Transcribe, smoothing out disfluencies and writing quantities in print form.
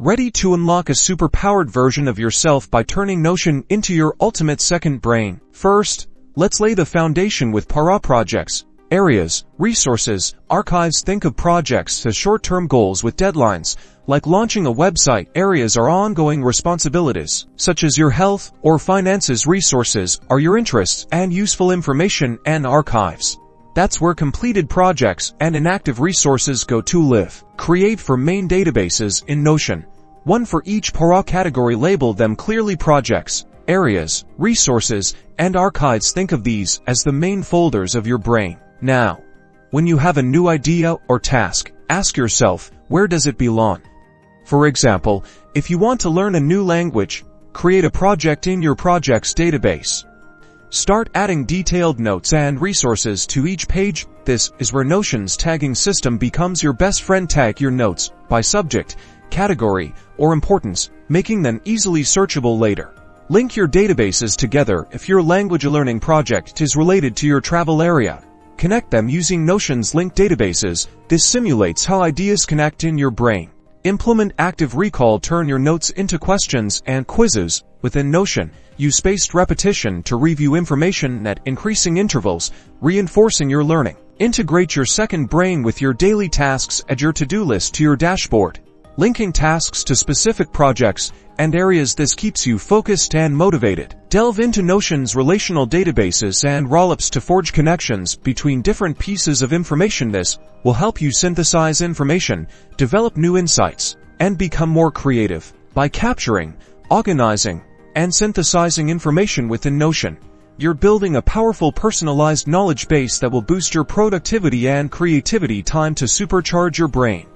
Ready to unlock a super-powered version of yourself by turning Notion into your ultimate second brain? First, let's lay the foundation with PARA projects. Areas, resources, archives. Think of projects as short-term goals with deadlines. Like launching a website, areas are ongoing responsibilities, such as your health or finances. Resources are your interests and useful information, and archives. That's where completed projects and inactive resources go to live. Create for main databases in Notion. One for each PARA category. Label them clearly: projects, areas, resources, and archives. Think of these as the main folders of your brain. Now, when you have a new idea or task, ask yourself, where does it belong? For example, if you want to learn a new language, create a project in your projects database. Start adding detailed notes and resources to each page. This is where Notion's tagging system becomes your best friend. Tag your notes by subject, category, or importance, making them easily searchable later. Link your databases together if your language learning project is related to your travel area. Connect them using Notion's linked databases. This simulates how ideas connect in your brain. Implement active recall. Turn your notes into questions and quizzes within Notion. Use spaced repetition to review information at increasing intervals, reinforcing your learning. Integrate your second brain with your daily tasks. Add your to-do list to your dashboard, linking tasks to specific projects and areas. This keeps you focused and motivated. Delve into Notion's relational databases and Rollups to forge connections between different pieces of information. This will help you synthesize information, develop new insights, and become more creative. By capturing, organizing, and synthesizing information within Notion, you're building a powerful personalized knowledge base that will boost your productivity and creativity. Time to supercharge your brain.